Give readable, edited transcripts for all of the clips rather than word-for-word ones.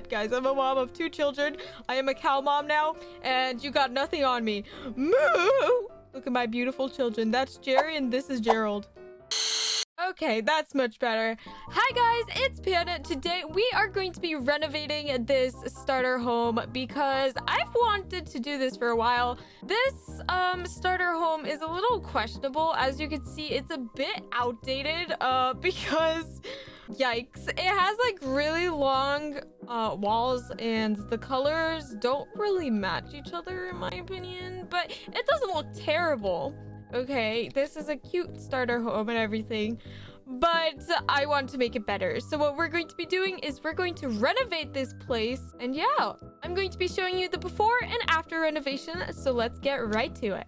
guys. I'm a mom of 2 children. I am a cow mom now, and you got nothing on me. Moo! Look at my beautiful children. That's Jerry, and this is Gerald. Okay, that's much better. Hi guys, it's Panda. Today we are going to be renovating this starter home because I've wanted to do this for a while. This starter home is a little questionable. As you can see, it's a bit outdated because yikes, it has like really long walls and the colors don't really match each other in my opinion, but it doesn't look terrible. Okay, this is a cute starter home and everything, but I want to make it better. So what we're going to be doing is we're going to renovate this place. And yeah, I'm going to be showing you the before and after renovation. So let's get right to it.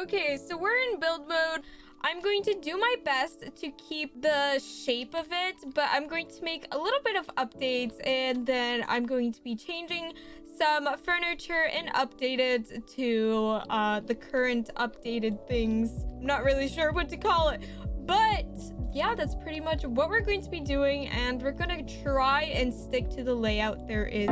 Okay, so we're in build mode. I'm going to do my best to keep the shape of it, but I'm going to make a little bit of updates, and then I'm going to be changing some furniture and update it to the current updated things. I'm not really sure what to call it, but yeah, that's pretty much what we're going to be doing, and we're gonna try and stick to the layout there is.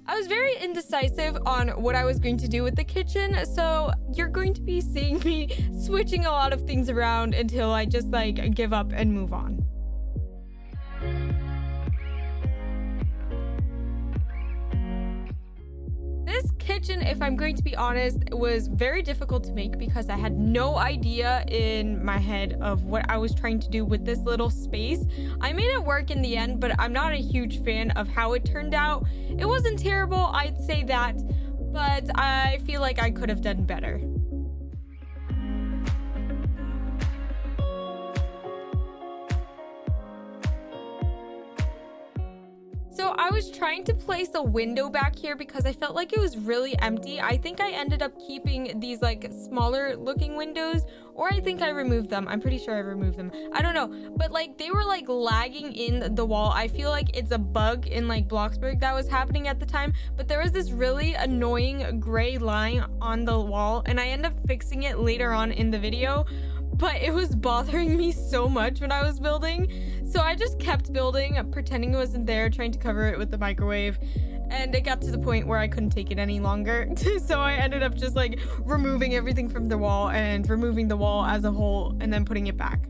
I was very indecisive on what I was going to do with the kitchen, so you're going to be seeing me switching a lot of things around until I just like give up and move on. This kitchen, if I'm going to be honest, it was very difficult to make because I had no idea in my head of what I was trying to do with this little space. I made it work in the end, but I'm not a huge fan of how it turned out. It wasn't terrible, I'd say that, but I feel like I could have done better. So I was trying to place a window back here because I felt like it was really empty. I think I ended up keeping these like smaller looking windows, or I think I removed them. I'm pretty sure I removed them. I don't know, but like they were like lagging in the wall. I feel like it's a bug in like Bloxburg that was happening at the time, but there was this really annoying gray line on the wall, and I ended up fixing it later on in the video. But it was bothering me so much when I was building, so I just kept building, pretending it wasn't there, trying to cover it with the microwave, and it got to the point where I couldn't take it any longer. So I ended up just like removing everything from the wall and removing the wall as a whole and then putting it back.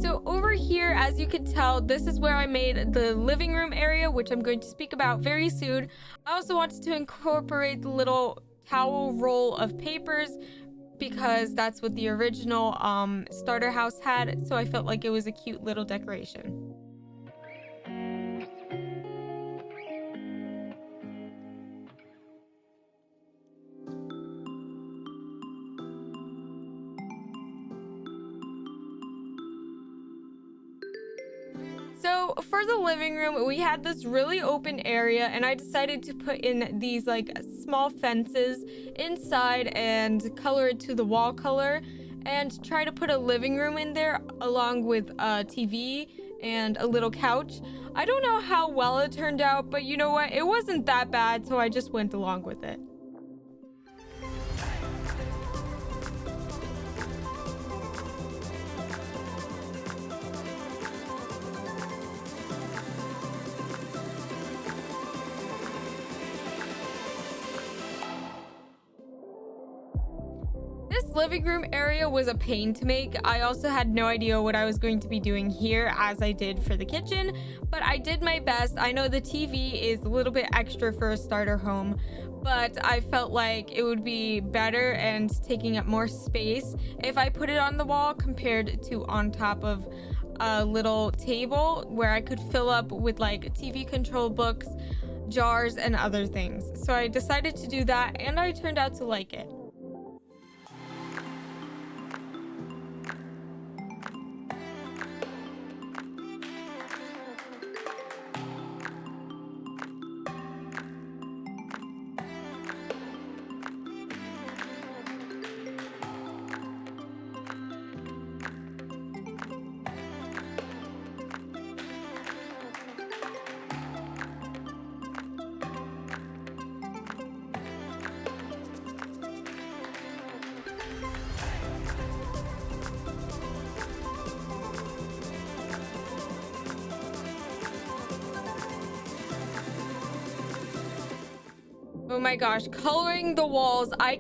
So over here, as you can tell, this is where I made the living room area, which I'm going to speak about very soon. I also wanted to incorporate the little towel roll of papers because that's what the original starter house had, so I felt like it was a cute little decoration. So for the living room, we had this really open area, and I decided to put in these like small fences inside and color it to the wall color and try to put a living room in there along with a TV and a little couch. I don't know how well it turned out, but you know what? It wasn't that bad, so I just went along with it. This living room area was a pain to make. I also had no idea what I was going to be doing here as I did for the kitchen, but I did my best. I know the TV is a little bit extra for a starter home, but I felt like it would be better and taking up more space if I put it on the wall compared to on top of a little table where I could fill up with like TV control books, jars, and other things. So I decided to do that, and I turned out to like it. Oh my gosh, coloring the walls, I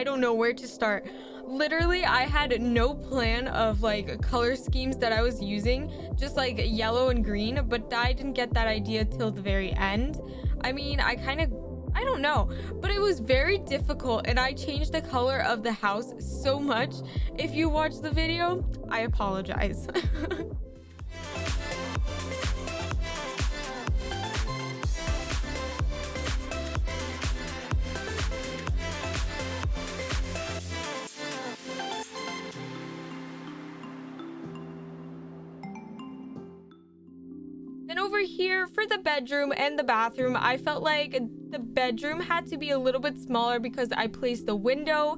don't know where to start. Literally, I had no plan of like color schemes that I was using, just like yellow and green, but I didn't get that idea till the very end. I mean, I don't know, but it was very difficult, and I changed the color of the house so much. If you watch the video, I apologize. Then over here for the bedroom and the bathroom, I felt like the bedroom had to be a little bit smaller because I placed the window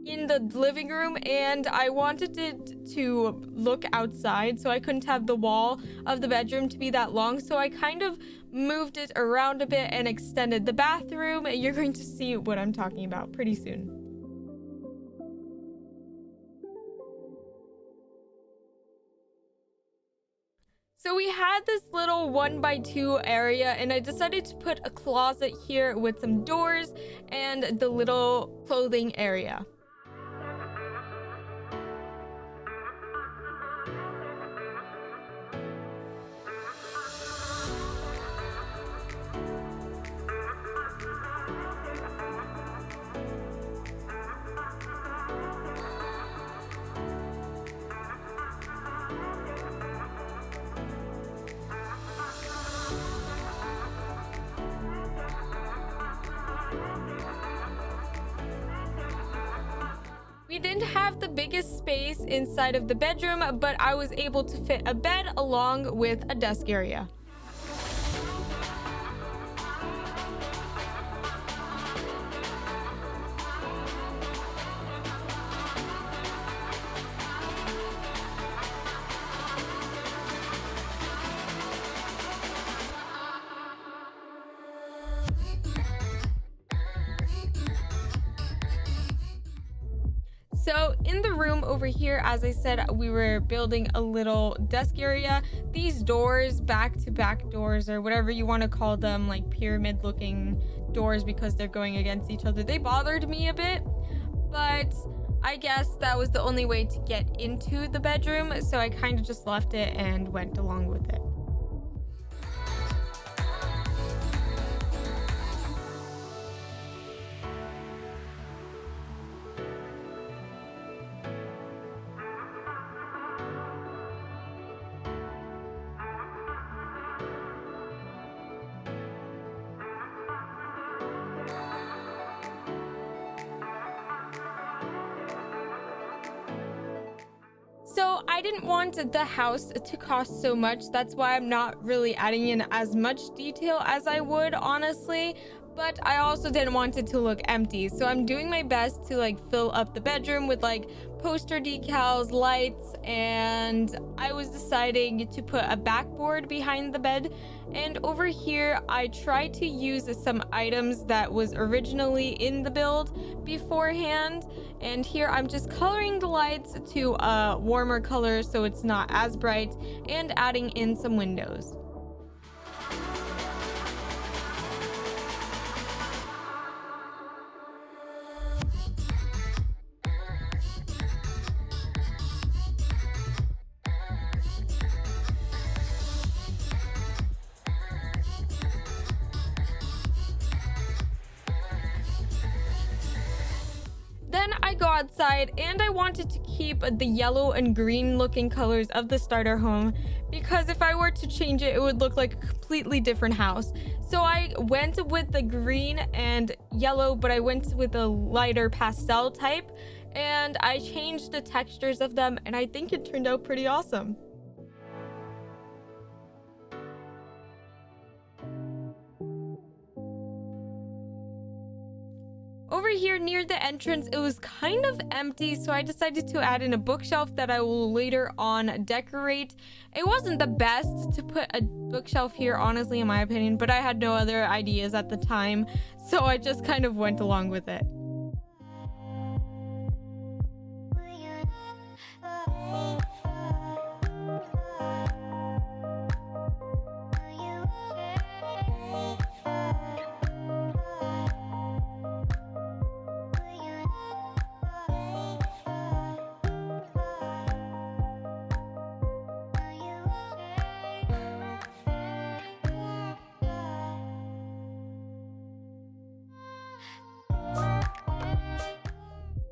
in the living room, and I wanted it to look outside, so I couldn't have the wall of the bedroom to be that long, so I kind of moved it around a bit and extended the bathroom. You're going to see what I'm talking about pretty soon. So we had this little 1x2 area, and I decided to put a closet here with some doors and the little clothing area. We didn't have the biggest space inside of the bedroom, but I was able to fit a bed along with a desk area. So in the room over here, as I said, we were building a little desk area. These doors, back-to-back doors, or whatever you want to call them, like pyramid looking doors because they're going against each other, they bothered me a bit, but I guess that was the only way to get into the bedroom, so I kind of just left it and went along with it. So I didn't want the house to cost so much. That's why I'm not really adding in as much detail as I would, honestly. But I also didn't want it to look empty. So I'm doing my best to like fill up the bedroom with like poster decals, lights, and I was deciding to put a backboard behind the bed. And over here, I tried to use some items that was originally in the build beforehand. And here I'm just coloring the lights to a warmer color so it's not as bright, and adding in some windows. Then I go outside, and I wanted to keep the yellow and green looking colors of the starter home because if I were to change it, it would look like a completely different house. So I went with the green and yellow, but I went with a lighter pastel type, and I changed the textures of them, and I think it turned out pretty awesome. Over here near the entrance, it was kind of empty, so I decided to add in a bookshelf that I will later on decorate. It wasn't the best to put a bookshelf here, honestly, in my opinion, but I had no other ideas at the time, so I just kind of went along with it.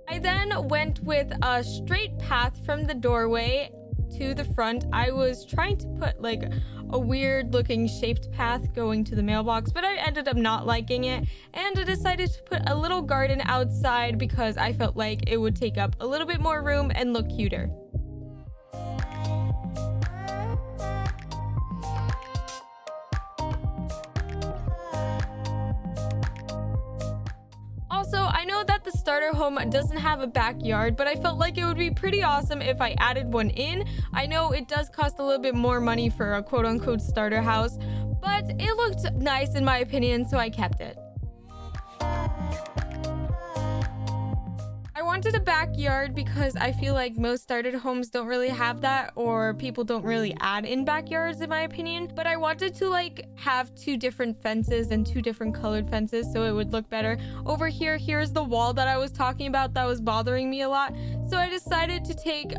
I then went with a straight path from the doorway to the front. I was trying to put like a weird looking shaped path going to the mailbox, but I ended up not liking it, and I decided to put a little garden outside because I felt like it would take up a little bit more room and look cuter. Also, I know that the starter home doesn't have a backyard, but I felt like it would be pretty awesome if I added one in. I know it does cost a little bit more money for a quote-unquote starter house, but it looked nice in my opinion, so I kept it. I wanted a backyard because I feel like most starter homes don't really have that, or people don't really add in backyards in my opinion. But I wanted to like have 2 different fences and 2 different colored fences so it would look better. Over here, here's the wall that I was talking about that was bothering me a lot. So I decided to take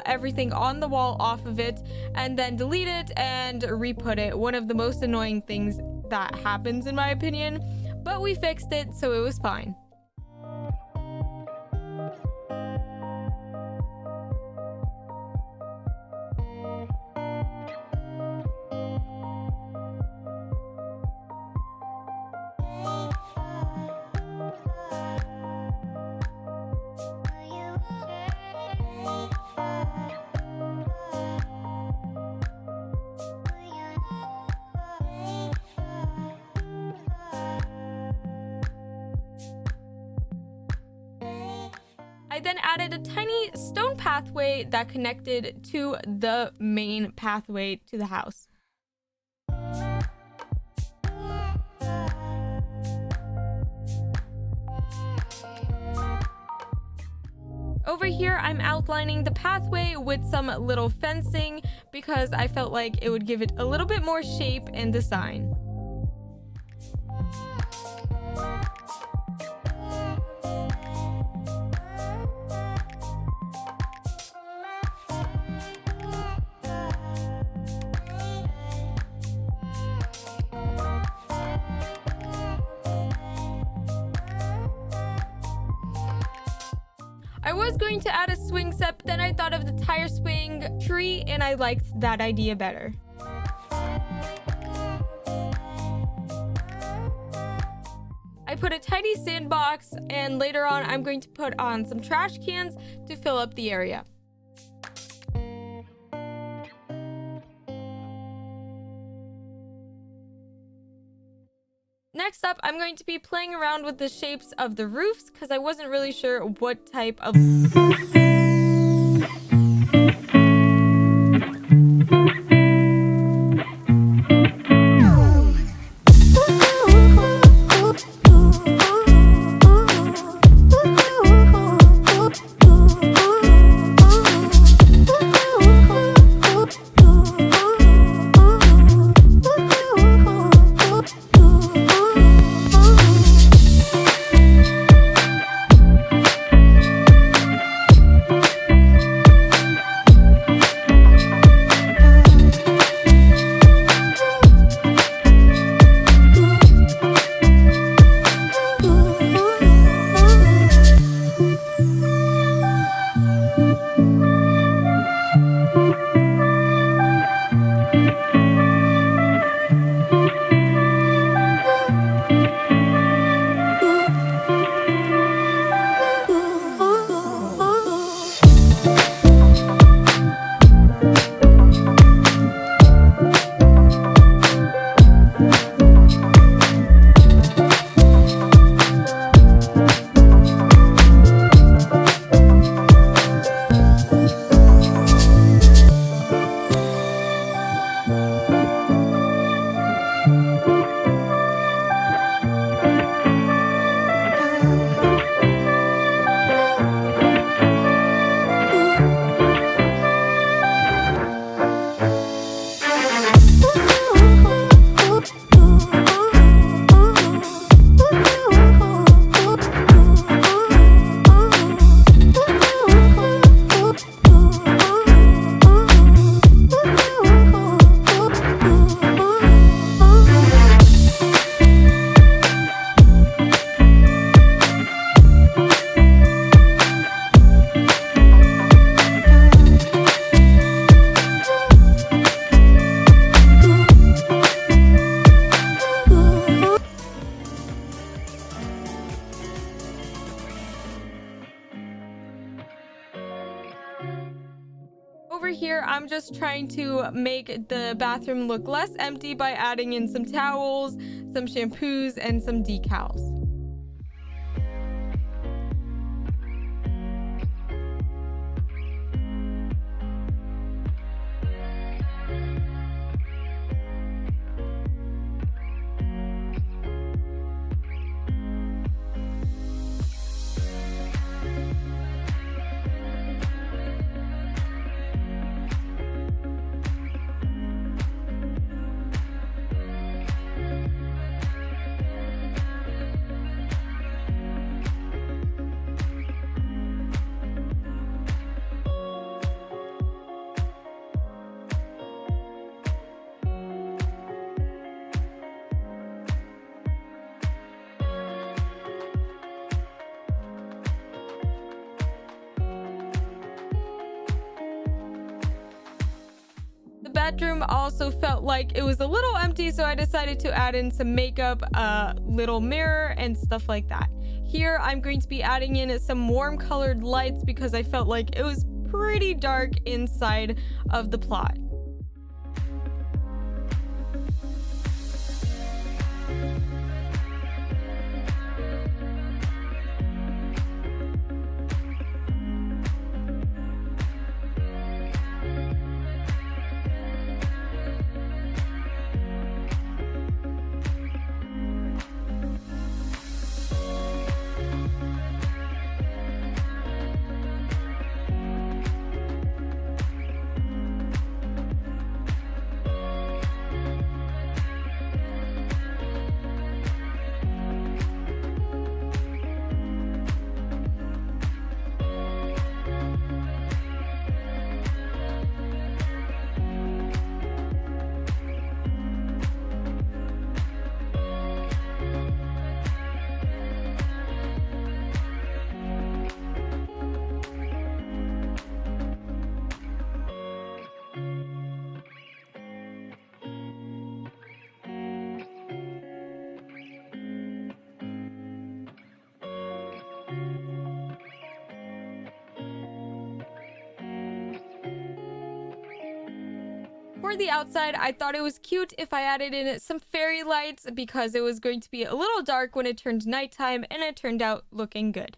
everything on the wall off of it and then delete it and re-put it. One of the most annoying things that happens in my opinion, but we fixed it, so it was fine. I then added a tiny stone pathway that connected to the main pathway to the house. Over here, I'm outlining the pathway with some little fencing because I felt like it would give it a little bit more shape and design. I was going to add a swing set, but then I thought of the tire swing tree and I liked that idea better. I put a tiny sandbox, and later on I'm going to put on some trash cans to fill up the area. Next up, I'm going to be playing around with the shapes of the roofs because I wasn't really sure what type of... Over here, I'm just trying to make the bathroom look less empty by adding in some towels, some shampoos, and some decals. bedroom also felt like it was a little empty, so I decided to add in some makeup, little mirror, and stuff like that. Here, I'm going to be adding in some warm colored lights because I felt like it was pretty dark inside of the plot. For the outside, I thought it was cute if I added in some fairy lights because it was going to be a little dark when it turned nighttime, and it turned out looking good.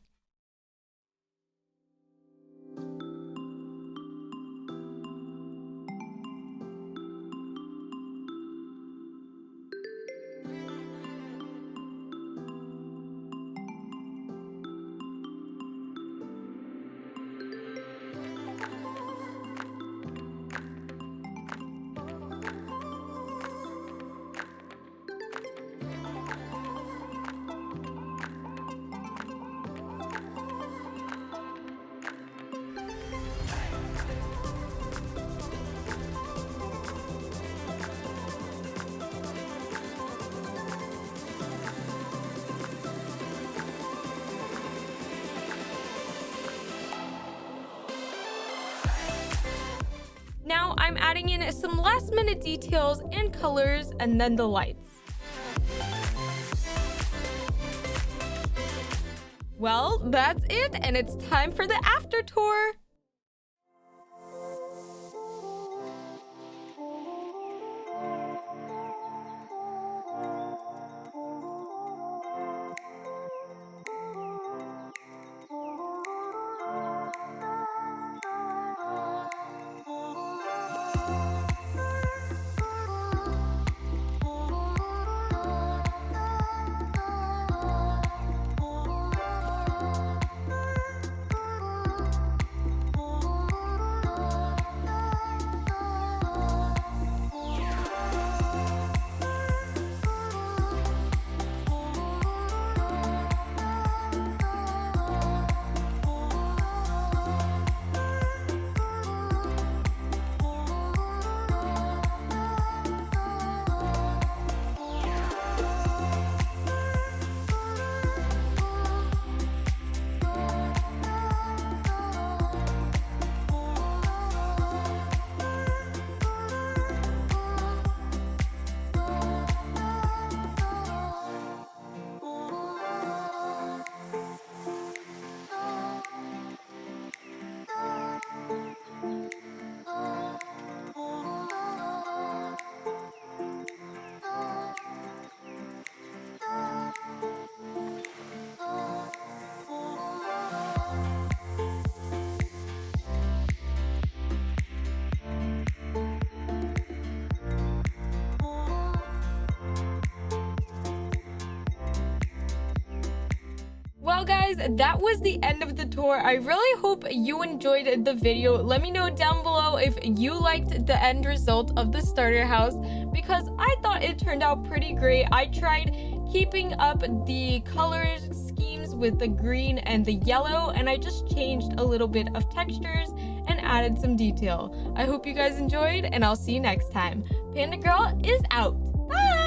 Now I'm adding in some last minute details and colors and then the lights. Well, that's it, and it's time for the after tour. Well guys, that was the end of the tour. I really hope you enjoyed the video. Let me know down below if you liked the end result of the starter house, because I thought it turned out pretty great. I tried keeping up the color schemes with the green and the yellow, and I just changed a little bit of textures and added some detail. I hope you guys enjoyed, and I'll see you next time. Panda Girl is out. Bye!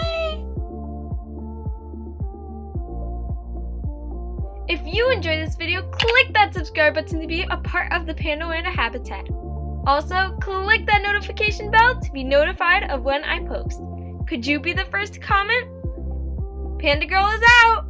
If you enjoyed this video, click that subscribe button to be a part of the Panda Habitat. Also, click that notification bell to be notified of when I post. Could you be the first to comment? Panda Girl is out!